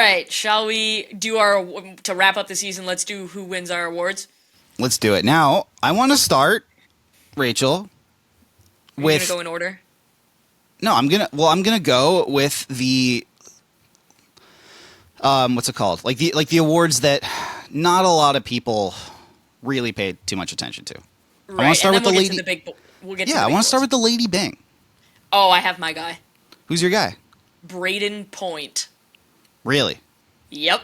right, shall we do to wrap up the season, let's do who wins our awards? Let's do it. Now, I want to start, Rachel, Are you going to go in order? No, I'm gonna go with the what's it called? Like the awards that not a lot of people really paid too much attention to. Right. I want to start with the lady. I want to start with the Lady Bing. Oh, I have my guy. Who's your guy? Braden Point. Really? Yep.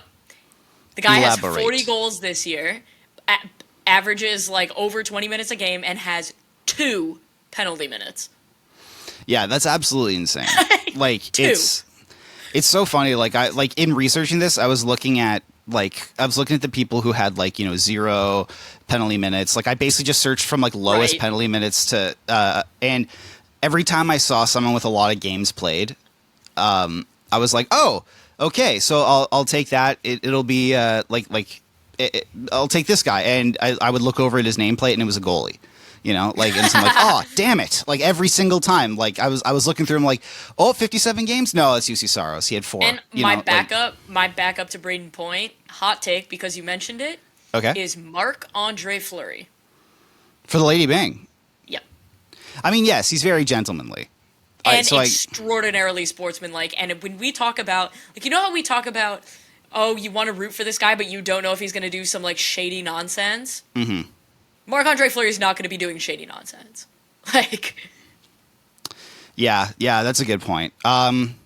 The guy Elaborate. has 40 goals this year, averages like over 20 minutes a game, and has 2 penalty minutes. Yeah, that's absolutely insane. Like 2. it's so funny. Like in researching this, I was looking at the people who had 0 penalty minutes. Like I basically just searched from lowest penalty minutes to and every time I saw someone with a lot of games played, I was like, oh, okay, so I'll take that. It'll be I'll take this guy, and I would look over at his nameplate, and it was a goalie. And so I'm like, oh, damn it. Like every single time, I was looking through him 57 games? No, it's UC Saros. He had 4. And my backup to Braden Point, hot take because you mentioned it, is Marc-Andre Fleury. For the Lady Bing. Yep. I mean, yes, he's very gentlemanly. And extraordinarily sportsmanlike. And when we talk about, you know how we talk about, oh, you want to root for this guy, but you don't know if he's going to do some shady nonsense? Mm-hmm. Marc-Andre Fleury is not going to be doing shady nonsense. Yeah, that's a good point. Man,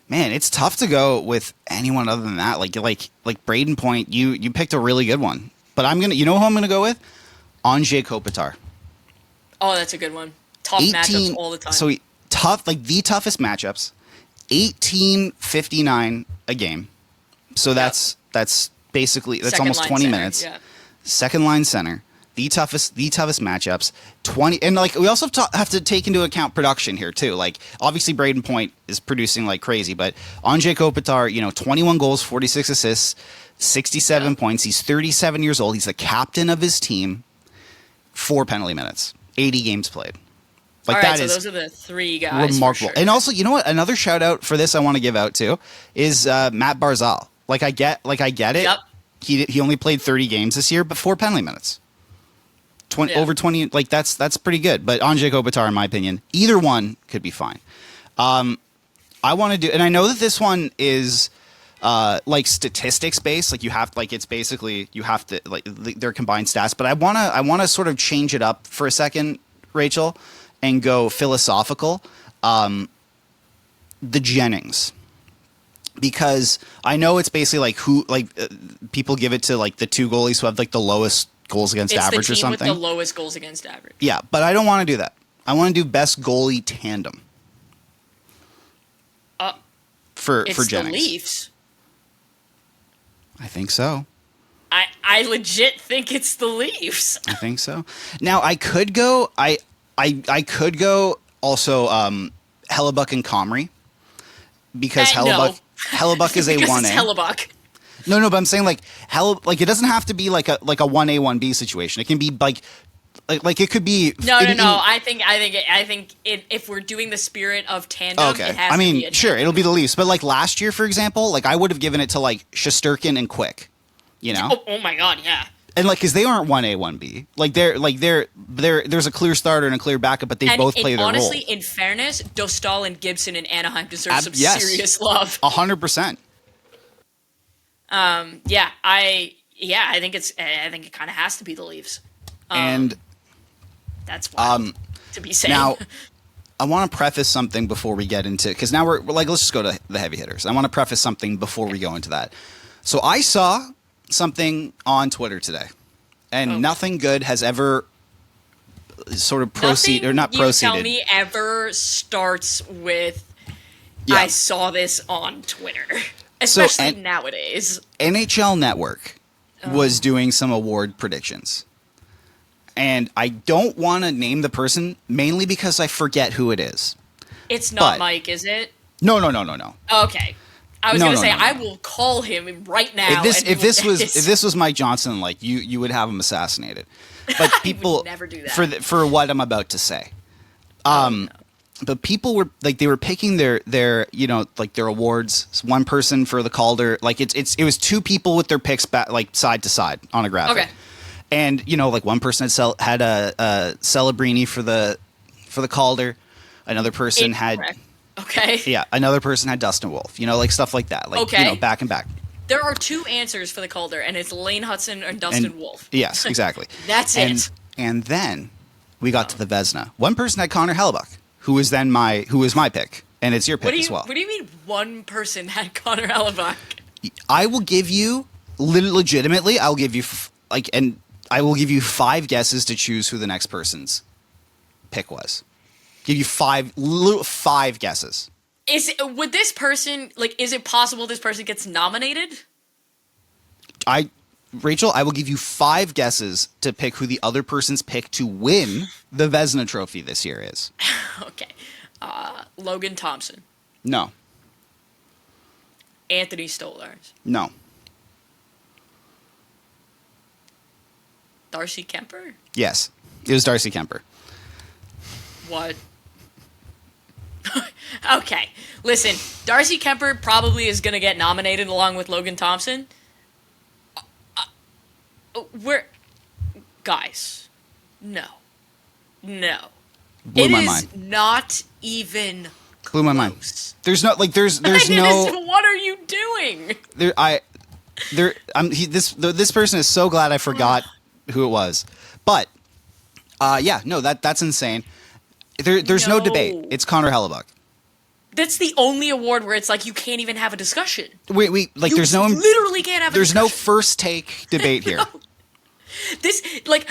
it's tough to go with anyone other than that. Like Braden Point, you picked a really good one. But you know who I'm gonna go with? Anze Kopitar. Oh, that's a good one. Tough matchups all the time. So the toughest matchups. 18.59 a game. So that's basically almost 20 center, minutes. Yeah. Second line center. The toughest matchups. 20 and we also have to take into account production here too. Obviously Braden Point is producing like crazy, but Anze Kopitar, 21 goals, 46 assists, 67 points. He's 37 years old. He's the captain of his team. 4 penalty minutes, 80 games played. All right, so those are the 3 guys. Remarkable. For sure. And also, you know what? Another shout out for this I want to give out to is Matt Barzal. I get it. Yep. He only played 30 games this year, but 4 penalty minutes. Over 20, that's pretty good. But Anze Kopitar, in my opinion, either one could be fine. I want to do, and I know that this one is statistics based. You have it's basically you have to their combined stats. But I want to sort of change it up for a second, Rachel, and go philosophical. The Jennings. Because I know it's basically people give it to the 2 goalies who have the lowest goals against average or something. It's the team with the lowest goals against average. Yeah, but I don't want to do that. I want to do best goalie tandem. For Jennings. The Leafs. I think so. I legit think it's the Leafs. I think so. Now I could go. I could go also Hellebuck and Comrie because Hellebuck is a 1A. Hellebuck. No, but I'm saying it doesn't have to be like a 1A 1B situation. It can be it could be. No. I think if we're doing the spirit of tandem, okay. It has to be sure, it'll be the Leafs. But last year, for example, I would have given it to Shesterkin and Quick. Oh my God, yeah. And because they aren't 1A 1B. There's a clear starter and a clear backup, but they both play their role. Honestly, in fairness, Dostal and Gibson in Anaheim deserve some serious love. 100%. I think it kind of has to be the Leafs. And that's why to be saying. Now, I want to preface something before we get into, because now we're let's just go to the heavy hitters. I want to preface something before we go into that. So I saw something on Twitter today, and nothing good has ever sort of proceeded. You tell me ever starts with I saw this on Twitter. Especially nowadays. NHL Network was doing some award predictions. And I don't want to name the person, mainly because I forget who it is. It's not Mike, is it? No. Okay. I was going to say, I will call him right now. If this was Mike Johnson, you would have him assassinated. But people would never do that. for what I'm about to say. but people were like, they were picking their you know, like their awards. One person for the Calder, like it was two people with their picks back, like side to side on a graphic. Okay. And you know, like one person had a Celebrini for the Calder, another person had Incorrect. Okay. yeah, another person had Dustin Wolf. You know, like stuff like that, like Okay. you know, back and back. There are two answers for the Calder, and it's Lane Hudson and Dustin Wolf. Yes, exactly. That's it. And then we got to the Vezina. One person had Connor Hellebuck, who was my pick, and it's your pick as well. What do you mean one person had Connor Hellebuck? I will give you legitimately. I'll give you I will give you 5 guesses to choose who the next person's pick was. Give you 5 guesses. Would this person, like, is it possible this person gets nominated? Rachel, I will give you 5 guesses to pick who the other person's pick to win the Vezina Trophy this year is. Okay. Logan Thompson. No. Anthony Stolarz. No. Darcy Kemper? Yes. It was Darcy Kemper. What? Okay. Listen, Darcy Kemper probably is going to get nominated along with Logan Thompson. Guys, no. Blew my mind. It is not even Blew my mind. There's no there's no. What are you doing? This person is so glad I forgot who it was, but yeah, no, that's insane. There's no debate. It's Connor Hellebuck. That's the only award where it's like you can't even have a discussion. We like You there's no literally can't have a there's discussion. no first take debate here. Greg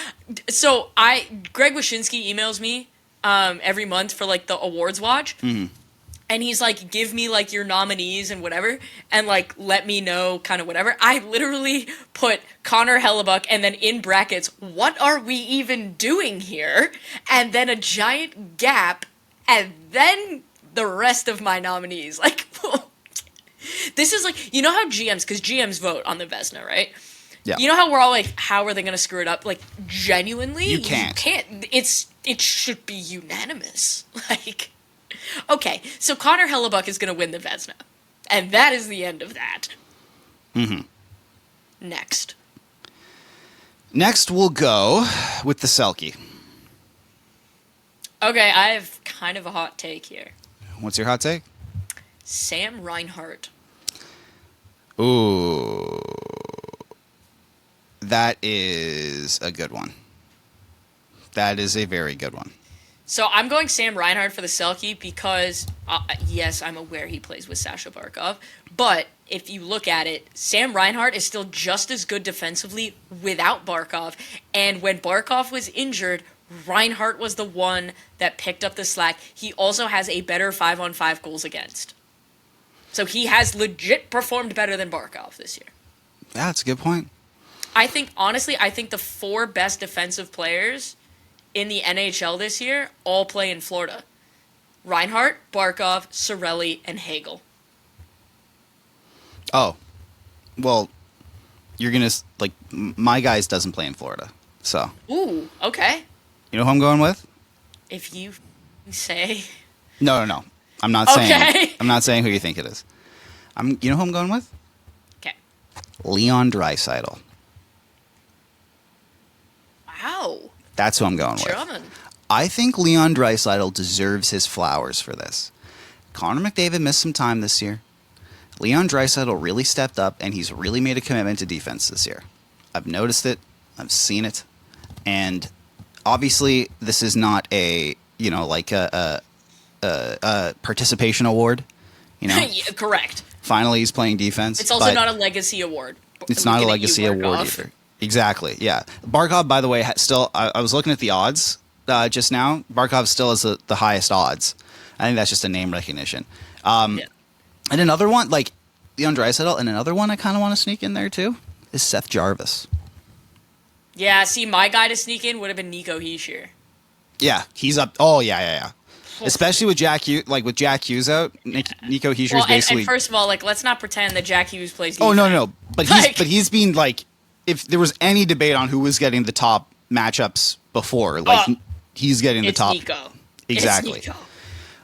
Wyshynski emails me every month for like the awards watch. Mm-hmm. And he's like, give me like your nominees and whatever, and like let me know kind of whatever. I literally put Connor Hellebuck and then in brackets, what are we even doing here? And then a giant gap, and then the rest of my nominees. Like, this is like, you know how because GMs vote on the Vezina, right? Yeah. You know how we're all like, how are they going to screw it up? Like, genuinely, You can't. It should be unanimous. Like. Okay, so Connor Hellebuck is going to win the Vezina. And that is the end of that. Mm-hmm. Next, we'll go with the Selke. Okay, I have kind of a hot take here. What's your hot take? Sam Reinhart. Ooh. That is a good one. That is a very good one. So I'm going Sam Reinhart for the Selke because, yes, I'm aware he plays with Sasha Barkov. But if you look at it, Sam Reinhart is still just as good defensively without Barkov. And when Barkov was injured, Reinhart was the one that picked up the slack. He also has a better 5-on-5 goals against. So he has legit performed better than Barkov this year. Yeah, that's a good point. Honestly, I think the 4 best defensive players in the NHL this year all play in Florida. Reinhart, Barkov, Cirelli, and Hagel. Oh. Well, you're going to, like, my guys doesn't play in Florida, so. Ooh, okay. You know who I'm going with? If you say... No. I'm not saying. Okay. I'm not saying who you think it is. You know who I'm going with? Okay. Leon Draisaitl. Wow. That's who I'm going with. German. I think Leon Draisaitl deserves his flowers for this. Connor McDavid missed some time this year. Leon Draisaitl really stepped up, and he's really made a commitment to defense this year. I've noticed it. I've seen it. And obviously, this is not a participation award. You know, Yeah, correct. finally he's playing defense. It's also not a legacy award. It's not a Looking at you, legacy award Barkov. either. Exactly. Yeah. Barkov, by the way, I was looking at the odds just now. Barkov still has the highest odds. I think that's just a name recognition. Yeah. And another one, like Leon Draisaitl, and another one I kind of want to sneak in there too is Seth Jarvis. Yeah, see, my guy to sneak in would have been Nico Hischier. Yeah, he's up. Oh yeah. Especially with Jack Hughes out, Nico Hischier's Well, basically. and first of all, like, let's not pretend that Jack Hughes plays Oh defense. no, but he's been like, if there was any debate on who was getting the top matchups before, like he's getting the It's top. Nico. Exactly. It's Nico.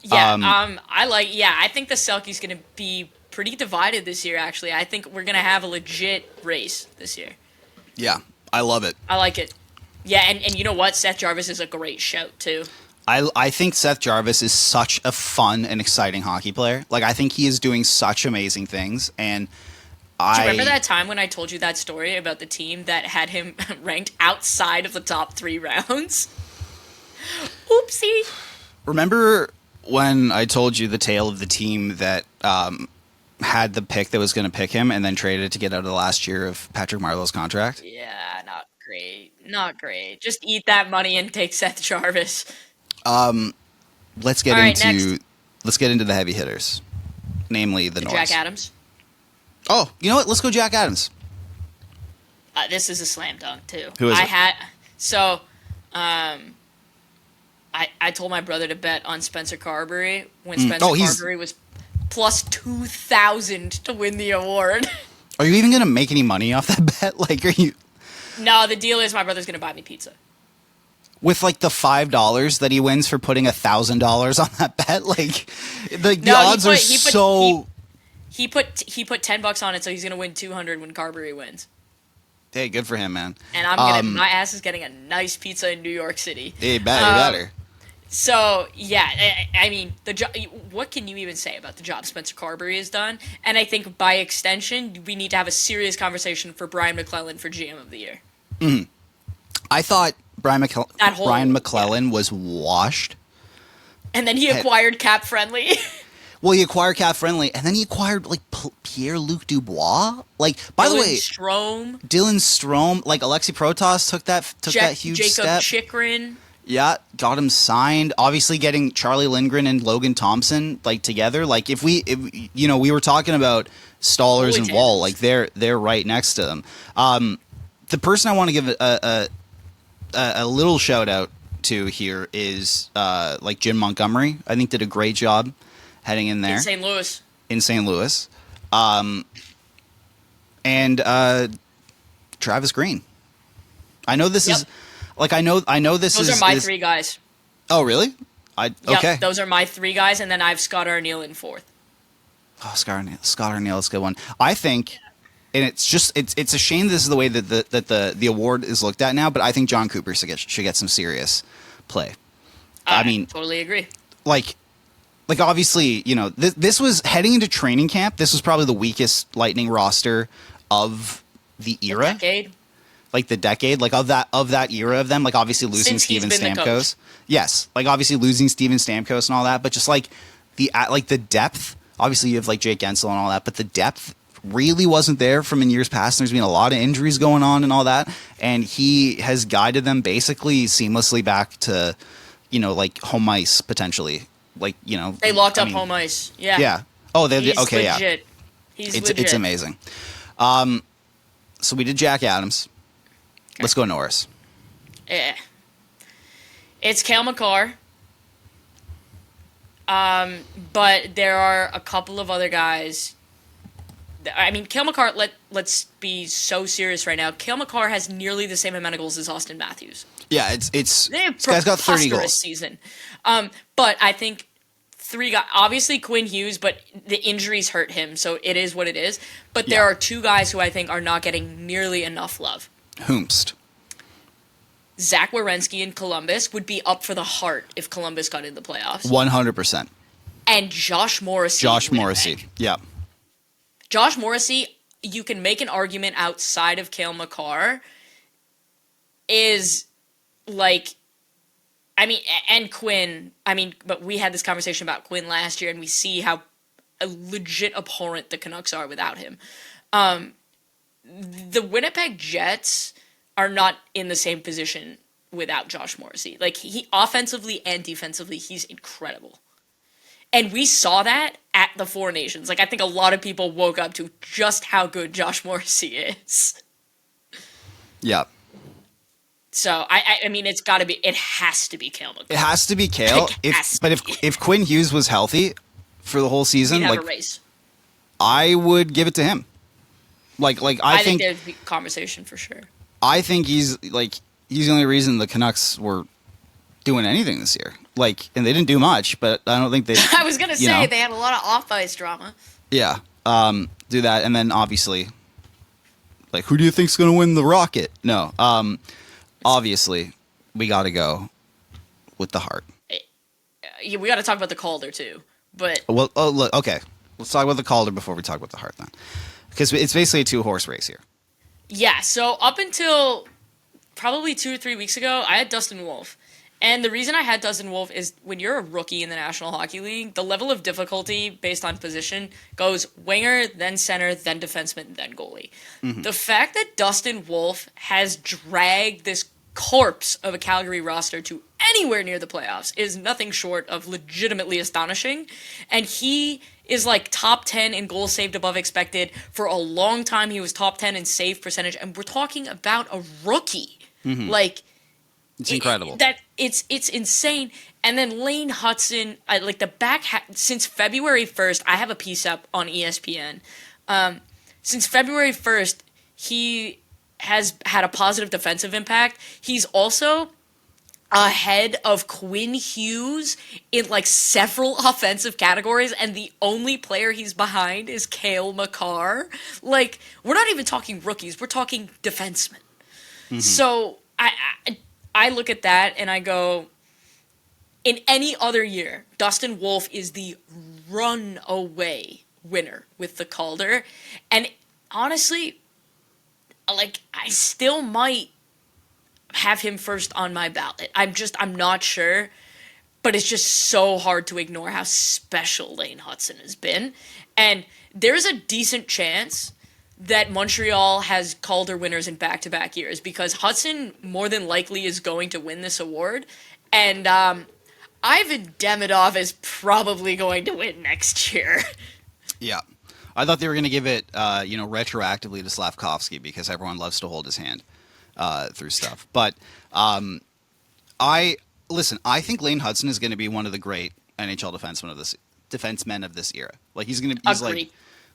Yeah, I think the Selke's going to be pretty divided this year, actually. I think we're going to have a legit race this year. Yeah, I love it. I like it. Yeah, and you know what? Seth Jarvis is a great shout, too. I think Seth Jarvis is such a fun and exciting hockey player. Like, I think he is doing such amazing things, and Do you remember that time when I told you that story about the team that had him ranked outside of the top 3 rounds? Oopsie. Remember when I told you the tale of the team that had the pick that was going to pick him and then traded it to get out of the last year of Patrick Marleau's contract? Yeah, not great. Not great. Just eat that money and take Seth Jarvis. Let's get All right, into the heavy hitters, namely the Norris. Jack Adams. Oh, you know what? Let's go Jack Adams. This is a slam dunk too. Who is it? I told my brother to bet on Spencer Carberry when Spencer Carberry was plus 2,000 to win the award. Are you even going to make any money off that bet? Like, are you? No, the deal is my brother's going to buy me pizza. With like the $5 that he wins for putting $1,000 on that bet, like the odds are so. He put $10 on it, so he's gonna win 200 when Carberry wins. Hey, good for him, man. And my ass is getting a nice pizza in New York City. Hey, better. So yeah, I mean what can you even say about the job Spencer Carberry has done? And I think by extension, we need to have a serious conversation for Brian McClellan for GM of the year. Mm-hmm. I thought Brian McClellan was washed. And then he acquired Cap Friendly. Well, he acquired Cap Friendly, and then he acquired like Pierre-Luc Dubois. Like, by the way, Dylan Strome, like Alexei Protas took that huge step. Jacob Chikrin. Yeah, got him signed. Obviously, getting Charlie Lindgren and Logan Thompson like together. Like, if we were talking about Stallers and Wall, like they're right next to them. The person I want to give a little shout out to here is like Jim Montgomery. I think did a great job heading in there. In St. Louis. And Travis Green. I know this is like I know this Those is are my 3 guys. Oh, really? Okay. Those are my 3 guys, and then I have Scott Arniel in 4th. Oh, Scott Arniel is a good one. I think and it's a shame this is the way that the award is looked at now, but I think John Cooper should get some serious play. I mean, totally agree. Like obviously, this was heading into training camp. This was probably the weakest Lightning roster of the era. The decade. Like the decade, like of that era of them. Like obviously losing Steven Stamkos. Yes, like obviously losing Steven Stamkos and all that, but just like the depth. Obviously you have like Jake Gensel and all that, but the depth really wasn't there from in years past. There's been a lot of injuries going on and all that, and he has guided them basically seamlessly back to, like home ice potentially. Like they locked up home ice. Yeah. Yeah. Oh, He's okay. Legit. Yeah. He's legit. Legit. It's amazing. So we did Jack Adams. Okay. Let's go Norris. Yeah. It's Cale Makar. But there are a couple of other guys. I mean, Cale Makar, let's be so serious right now. Cale Makar has nearly the same amount of goals as Austin Matthews. Yeah, this guy's got 30 goals. Season. But I think 3 guys, obviously Quinn Hughes, but the injuries hurt him, so it is what it is. But there are 2 guys who I think are not getting nearly enough love. Whomst? Zach Werenski in Columbus would be up for the Hart if Columbus got in the playoffs. 100%. And Josh Morrissey. Yeah. Josh Morrissey, you can make an argument outside of Cale Makar, is like, I mean, and Quinn, but we had this conversation about Quinn last year, and we see how legit abhorrent the Canucks are without him. The Winnipeg Jets are not in the same position without Josh Morrissey. Like, he offensively and defensively, he's incredible. And we saw that at the Four Nations. Like, I think a lot of people woke up to just how good Josh Morrissey is. Yeah. So, I mean, it has to be Cale McCarr. It has to be Cale. If Quinn Hughes was healthy for the whole season, have a race. I would give it to him. I think there'd be conversation for sure. I think he's the only reason the Canucks were doing anything this year. like, and they didn't do much, but I don't think they. I was gonna say they had a lot of off-ice drama. Yeah, do that, and then obviously, like, who do you think's gonna win the Rocket? No, obviously, we got to go with the Hart. Yeah, we got to talk about the Calder too, but Well, oh look, okay, let's talk about the Calder before we talk about the Hart then, because it's basically a 2-horse race here. yeah. So up until probably 2 or 3 weeks ago, I had Dustin Wolf. And the reason I had Dustin Wolf is when you're a rookie in the National Hockey League, the level of difficulty based on position goes winger, then center, then defenseman, then goalie. Mm-hmm. The fact that Dustin Wolf has dragged this corpse of a Calgary roster to anywhere near the playoffs is nothing short of legitimately astonishing. And he is like top 10 in goals saved above expected. For a long time, he was top 10 in save percentage. And we're talking about a rookie. Mm-hmm. Like, it's incredible. It's insane. And then Lane Hudson, since February 1st, I have a piece up on ESPN. Since February 1st, he has had a positive defensive impact. He's also ahead of Quinn Hughes in like several offensive categories, and the only player he's behind is Cale Makar. Like, we're not even talking rookies, we're talking defensemen. Mm-hmm. So I look at that and I go, in any other year, Dustin Wolf is the runaway winner with the Calder. And honestly, like, I still might have him first on my ballot. I'm not sure, but it's just so hard to ignore how special Lane Hudson has been. And there's a decent chance that Montreal has Calder winners in back-to-back years, because Hudson more than likely is going to win this award, and Ivan Demidov is probably going to win next year. Yeah. I thought they were going to give it, retroactively to Slavkovsky, because everyone loves to hold his hand through stuff. But I think Lane Hudson is going to be one of the great NHL defensemen of this era. Like, he's Agreed.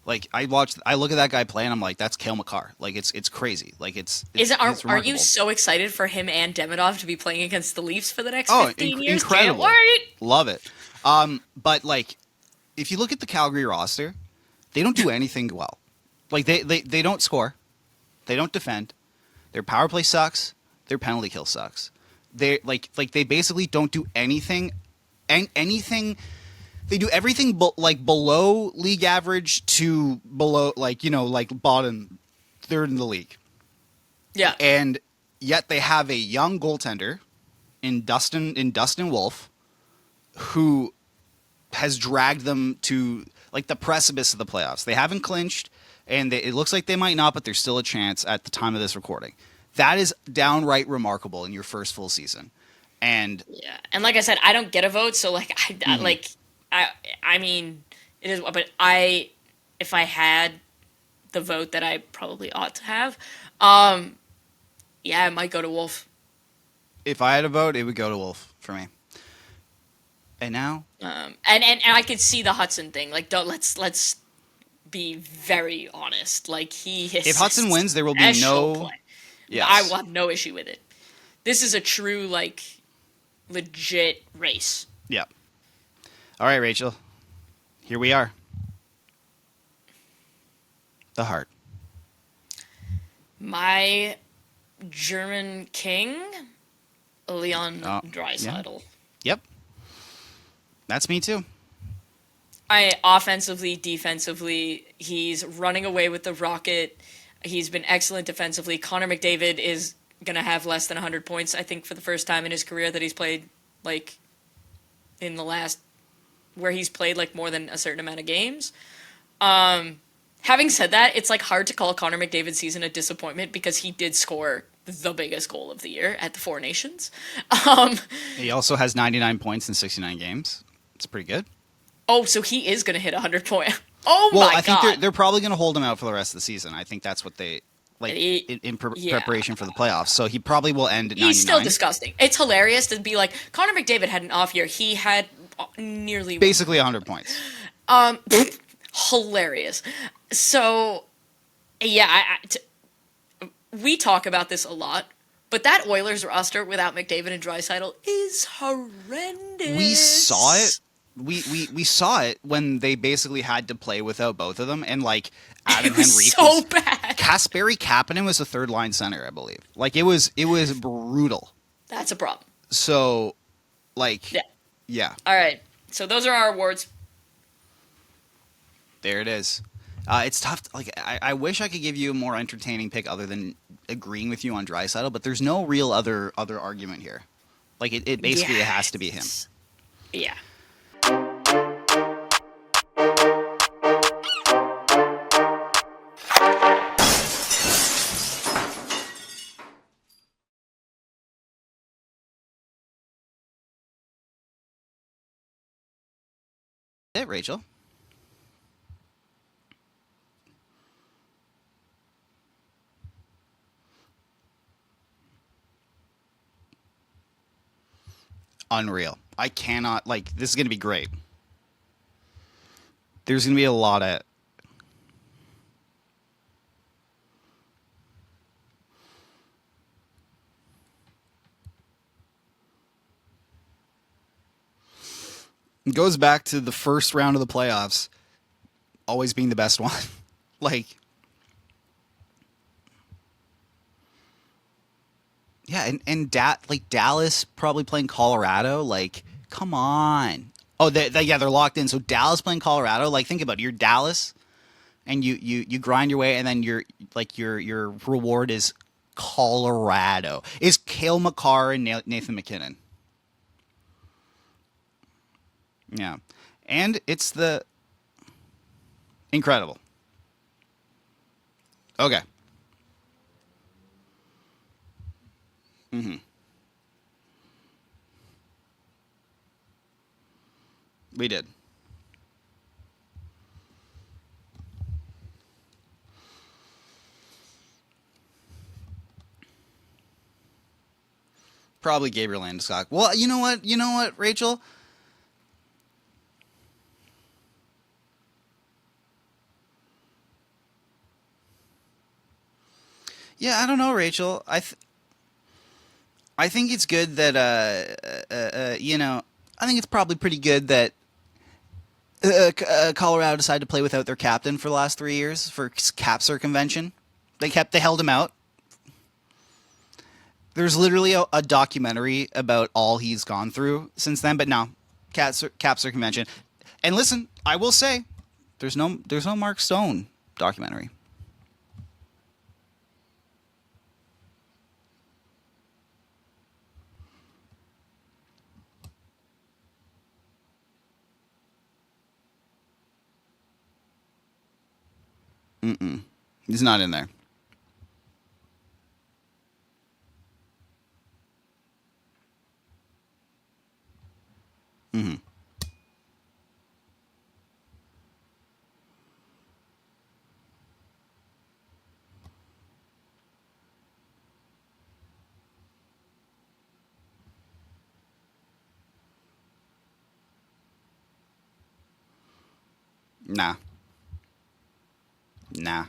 Like, I look at that guy play and I'm like, that's Cale Makar. Like, it's crazy. Like, it's are you so excited for him and Demidov to be playing against the Leafs for the next 15 years? Incredible. Can't wait. Love it. But like, if you look at the Calgary roster, they don't do anything well. Like, they don't score. They don't defend. Their power play sucks. Their penalty kill sucks. They they basically don't do anything. They do everything below league average to below, bottom third in the league. Yeah. And yet they have a young goaltender in Dustin Wolf, who has dragged them to like the precipice of the playoffs. They haven't clinched, and it looks like they might not, but there's still a chance at the time of this recording. That is downright remarkable in your first full season. And yeah, and like I said, I don't get a vote, so like I mean, it is. But if I had the vote that I probably ought to have, it might go to Wolf. If I had a vote, it would go to Wolf for me. And now, and I could see the Hudson thing. Like, let's be very honest. Like, if Hudson wins, there will be no play. Yes. I will have no issue with it. This is a true, like, legit race. Yeah. All right, Rachel. Here we are. The Hart. My German king, Leon Draisaitl. Yeah. Yep. That's me too. Offensively, defensively, he's running away with the Rocket. He's been excellent defensively. Connor McDavid is going to have less than 100 points, I think, for the first time in his career that he's played, like, in the last, where he's played, like, more than a certain amount of games. Having said that, it's, like, hard to call Connor McDavid's season a disappointment, because he did score the biggest goal of the year at the Four Nations. He also has 99 points in 69 games. It's pretty good. Oh, so he is going to hit 100 points. Oh, well, my God. I think they're probably going to hold him out for the rest of the season. I think that's what they, preparation for the playoffs. So he probably will end at 99. He's still disgusting. It's hilarious to be like, Connor McDavid had an off year. He had nearly... Basically 100 points. Hilarious. So, yeah, we talk about this a lot, But that Oilers roster without McDavid and Draisaitl is horrendous. We saw it. We saw it when they basically had to play without both of them, and like Adam It was Henrique so bad. Kasperi Kapanen was the third line center, I believe. Like it was brutal. That's a problem. So, like, Yeah. yeah, All right. So those are our awards. there it is. It's tough. Like I wish I could give you a more entertaining pick other than agreeing with you on Draisaitl, but there's no real other argument here. Like it basically it has to be him. Yeah. It, Rachel. Unreal. I cannot, like, this is going to be great. There's going to be a lot of. It goes back to the first round of the playoffs always being the best one. Like, yeah, and Dallas probably playing Colorado. Like, come on. Oh, they're locked in. So Dallas playing Colorado. Like, think about it. You're Dallas, and you grind your way, and then your reward is Colorado. Is Cale Makar and Nathan McKinnon. Yeah, and it's the incredible. Okay. We did. Probably Gabriel Landeskog. Well, you know what, Rachel? Yeah, I don't know, Rachel. I think it's good that I think it's probably pretty good that Colorado decided to play without their captain for the last 3 years for cap circumvention. They held him out. There's literally a documentary about all he's gone through since then, but no, cap circumvention. And listen, I will say, there's no Mark Stone documentary. He's not in there. Nah.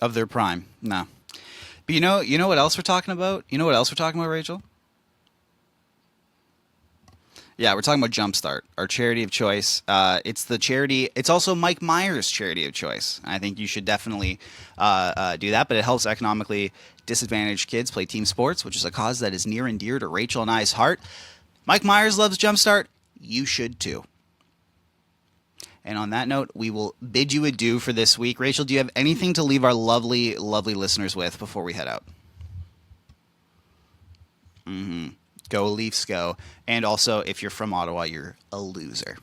Of their prime. No. But you know what else we're talking about? You know what else we're talking about, Rachel? Yeah, we're talking about Jumpstart, our charity of choice. It's the charity. It's also Mike Myers' charity of choice. I think you should definitely do that. But it helps economically disadvantaged kids play team sports, which is a cause that is near and dear to Rachel and I's heart. Mike Myers loves Jumpstart. You should too. And on that note, we will bid you adieu for this week. Rachel, do you have anything to leave our lovely, lovely listeners with before we head out? Go Leafs, go. And also, if you're from Ottawa, you're a loser.